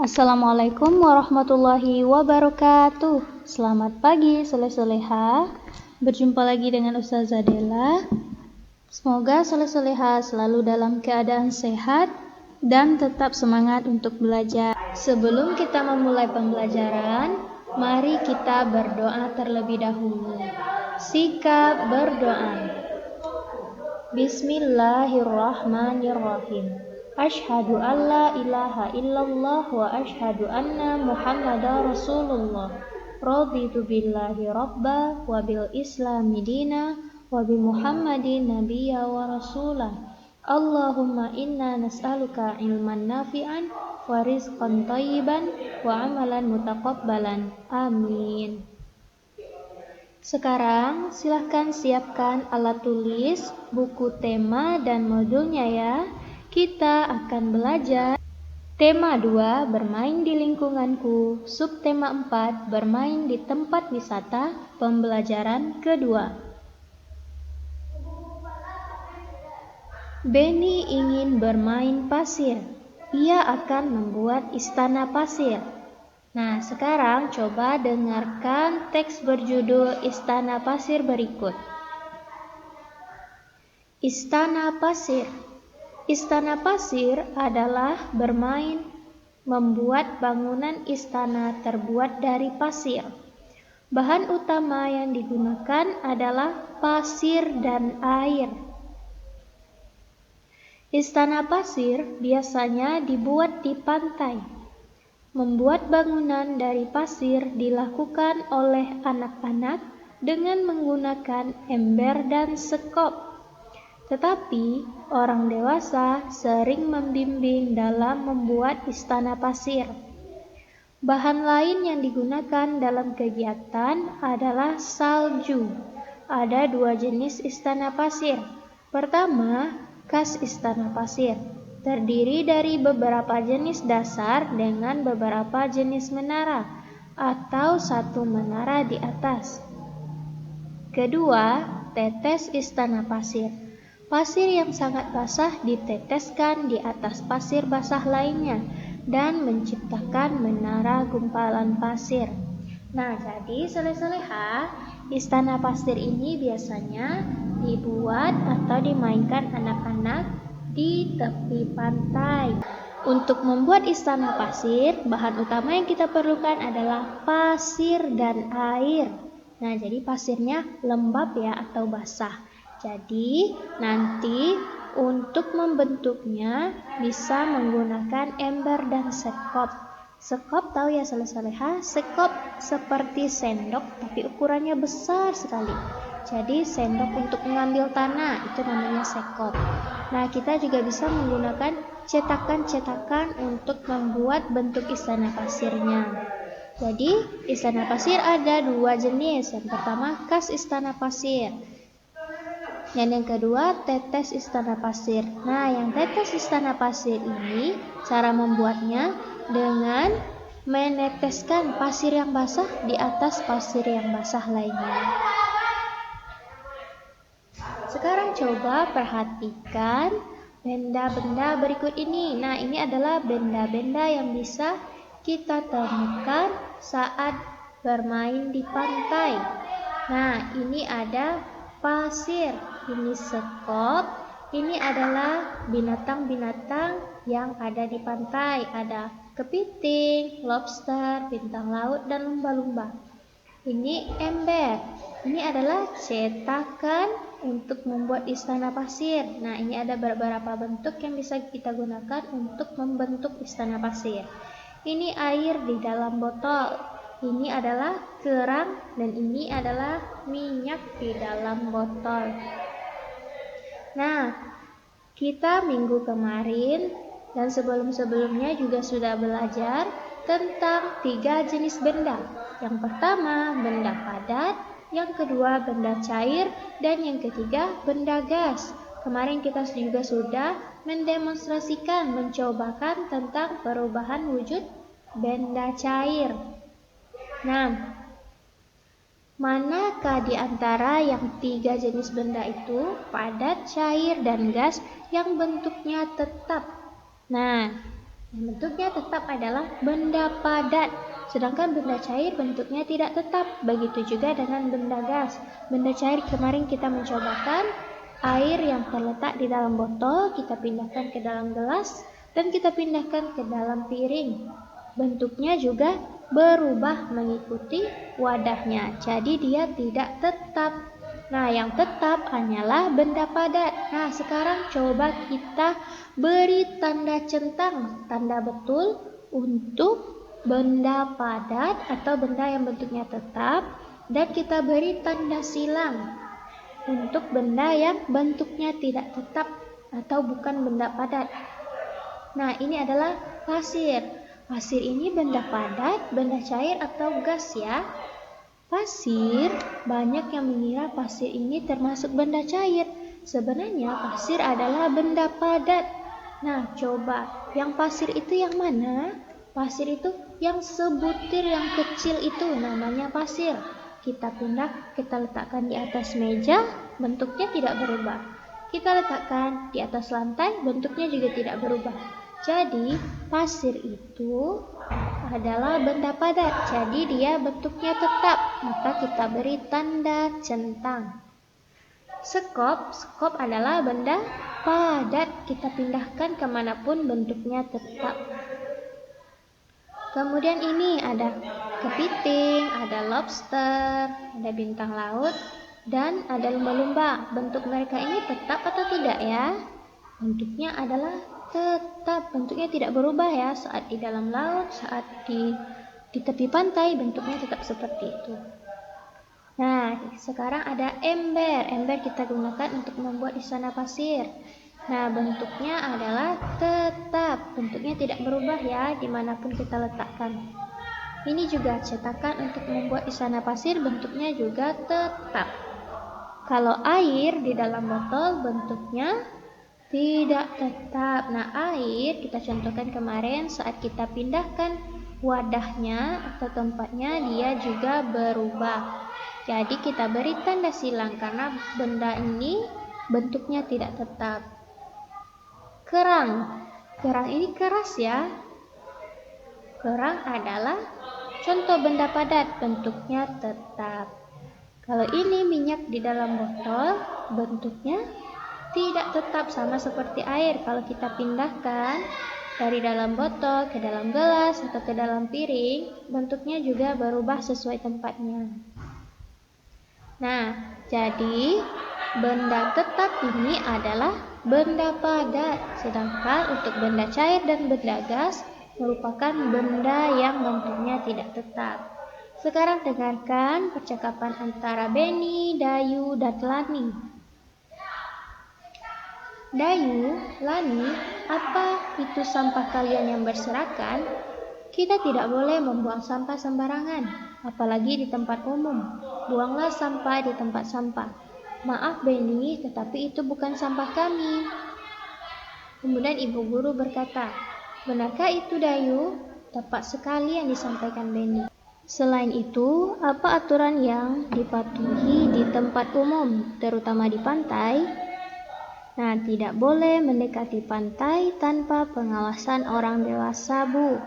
Assalamualaikum warahmatullahi wabarakatuh. Selamat pagi soleh-soleha. Berjumpa lagi dengan Ustazah Della. Semoga soleh-soleha selalu dalam keadaan sehat dan tetap semangat untuk belajar. Sebelum kita memulai pembelajaran, mari kita berdoa terlebih dahulu. Sikap berdoa. Bismillahirrahmanirrahim. Asyhadu an la ilaha illallah wa asyhadu anna Muhammadar Rasulullah. Raditu billahi rabba wa bil islami dina wa bi Muhammadin nabiyya wa rasulah. Allahumma inna nas'aluka ilman nafi'an wa rizqan thayyiban wa amalan mutaqabbalan. Amin. Sekarang silahkan siapkan alat tulis, buku tema dan modulnya ya. Kita akan belajar tema 2, bermain di lingkunganku, subtema 4, bermain di tempat wisata, pembelajaran kedua. Benny ingin bermain pasir. Ia akan membuat istana pasir. Nah, sekarang coba dengarkan teks berjudul Istana Pasir berikut. Istana Pasir. Istana pasir adalah bermain membuat bangunan istana terbuat dari pasir. Bahan utama yang digunakan adalah pasir dan air. Istana pasir biasanya dibuat di pantai. Membuat bangunan dari pasir dilakukan oleh anak-anak dengan menggunakan ember dan sekop. Tetapi orang dewasa sering membimbing dalam membuat istana pasir. Bahan lain yang digunakan dalam kegiatan adalah salju. Ada 2 jenis istana pasir. Pertama, kas istana pasir. Terdiri dari beberapa jenis dasar dengan beberapa jenis menara atau satu menara di atas. Kedua, tetes istana pasir. Pasir yang sangat basah diteteskan di atas pasir basah lainnya dan menciptakan menara gumpalan pasir. Nah, jadi soleh-soleha, istana pasir ini biasanya dibuat atau dimainkan anak-anak di tepi pantai. Untuk membuat istana pasir, bahan utama yang kita perlukan adalah pasir dan air. Nah, jadi pasirnya lembab ya atau basah. Jadi nanti untuk membentuknya bisa menggunakan ember dan sekop. Sekop tahu ya soleh-soleha, sekop seperti sendok tapi ukurannya besar sekali. Jadi sendok untuk mengambil tanah itu namanya sekop. Nah, kita juga bisa menggunakan cetakan-cetakan untuk membuat bentuk istana pasirnya. Jadi istana pasir ada 2 jenis. Yang pertama kas istana pasir. Yang kedua tetes istana pasir. Nah, yang tetes istana pasir ini cara membuatnya dengan meneteskan pasir yang basah di atas pasir yang basah lainnya. Sekarang coba perhatikan benda-benda berikut ini. Nah, ini adalah benda-benda yang bisa kita temukan saat bermain di pantai. Nah, ini ada pasir, ini sekop, ini adalah binatang-binatang yang ada di pantai. Ada kepiting, lobster, bintang laut, dan lumba-lumba. Ini ember, ini adalah cetakan untuk membuat istana pasir. Nah, ini ada beberapa bentuk yang bisa kita gunakan untuk membentuk istana pasir. Ini air di dalam botol. Ini adalah kerang dan ini adalah minyak di dalam botol. Nah, kita minggu kemarin dan sebelum-sebelumnya juga sudah belajar tentang 3 jenis benda. Yang pertama, benda padat, yang kedua, benda cair, dan yang ketiga, benda gas. Kemarin kita juga sudah mendemonstrasikan, mencobakan tentang perubahan wujud benda cair. Nah, manakah di antara yang 3 jenis benda itu, padat, cair, dan gas, yang bentuknya tetap? Nah, Bentuknya tetap adalah benda padat, sedangkan benda cair bentuknya tidak tetap. Begitu juga dengan benda gas. Benda cair kemarin kita mencobakan air yang terletak di dalam botol, kita pindahkan ke dalam gelas, dan kita pindahkan ke dalam piring. Bentuknya juga berubah mengikuti wadahnya, jadi dia tidak tetap. Nah, yang tetap hanyalah benda padat. Nah, sekarang coba kita beri tanda centang, tanda betul untuk benda padat atau benda yang bentuknya tetap, dan kita beri tanda silang untuk benda yang bentuknya tidak tetap atau bukan benda padat. Nah, ini adalah pasir. Pasir ini benda padat, benda cair atau gas ya. Pasir, banyak yang mengira pasir ini termasuk benda cair. Sebenarnya pasir adalah benda padat. Nah, coba, yang pasir itu yang mana? Pasir itu yang sebutir yang kecil itu namanya pasir. Kita pindah, kita letakkan di atas meja, bentuknya tidak berubah. Kita letakkan di atas lantai, bentuknya juga tidak berubah. Jadi, pasir itu adalah benda padat, jadi dia bentuknya tetap, maka kita beri tanda centang. Sekop adalah benda padat, kita pindahkan kemanapun bentuknya tetap. Kemudian ini ada kepiting, ada lobster, ada bintang laut, dan ada lumba-lumba. Bentuk mereka ini tetap atau tidak ya? Bentuknya adalah tetap, bentuknya tidak berubah ya, saat di dalam laut, saat di tepi pantai, bentuknya tetap seperti itu. Nah, sekarang ada ember. Ember kita gunakan untuk membuat istana pasir. Nah, bentuknya adalah tetap, bentuknya tidak berubah ya, dimanapun kita letakkan. Ini juga cetakan untuk membuat istana pasir, bentuknya juga tetap. Kalau air di dalam botol, bentuknya tidak tetap. Nah, air kita contohkan kemarin saat kita pindahkan wadahnya atau tempatnya, dia juga berubah. Jadi kita beri tanda silang karena benda ini bentuknya tidak tetap. Kerang. Kerang ini keras ya. Kerang adalah contoh benda padat, bentuknya tetap. Kalau ini minyak di dalam botol, bentuknya tidak tetap, sama seperti air. Kalau kita pindahkan dari dalam botol ke dalam gelas atau ke dalam piring, bentuknya juga berubah sesuai tempatnya. Nah, jadi benda tetap ini adalah benda padat, sedangkan untuk benda cair dan benda gas merupakan benda yang bentuknya tidak tetap. Sekarang dengarkan percakapan antara Benny, Dayu, dan Lani. Dayu, Lani, apa itu sampah kalian yang berserakan? Kita tidak boleh membuang sampah sembarangan, apalagi di tempat umum. Buanglah sampah di tempat sampah. Maaf Benny, tetapi itu bukan sampah kami. Kemudian ibu guru berkata, benarkah itu Dayu? Tepat sekali yang disampaikan Benny. Selain itu, apa aturan yang dipatuhi di tempat umum, terutama di pantai? Nah, tidak boleh mendekati pantai tanpa pengawasan orang dewasa, Bu.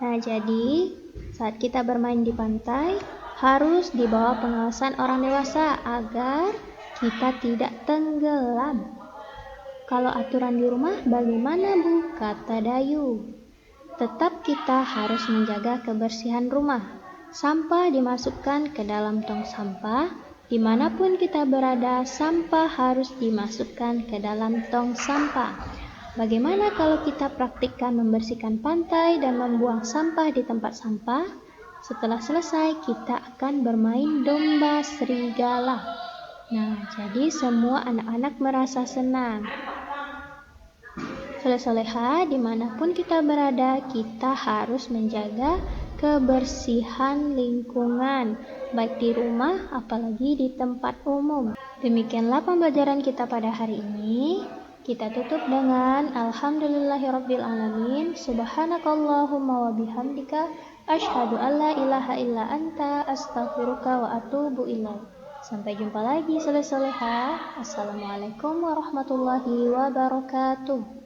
Nah, jadi saat kita bermain di pantai harus di bawah pengawasan orang dewasa agar kita tidak tenggelam. Kalau aturan di rumah bagaimana, Bu? Kata Dayu. Tetap kita harus menjaga kebersihan rumah. Sampah dimasukkan ke dalam tong sampah. Dimanapun kita berada, sampah harus dimasukkan ke dalam tong sampah. Bagaimana kalau kita praktikkan membersihkan pantai dan membuang sampah di tempat sampah? Setelah selesai, kita akan bermain domba serigala. Nah, jadi semua anak-anak merasa senang. Soleh-soleha, dimanapun kita berada, kita harus menjaga kebersihan lingkungan, baik di rumah, apalagi di tempat umum. Demikianlah pembelajaran kita pada hari ini. Kita tutup dengan Alhamdulillahirrabbilalamin. Subhanakallahumma wa bihamdika asyhadu an la ilaha illa anta astaghfiruka wa atubu ilaik. Sampai jumpa lagi soleh-soleha. Assalamualaikum warahmatullahi wabarakatuh.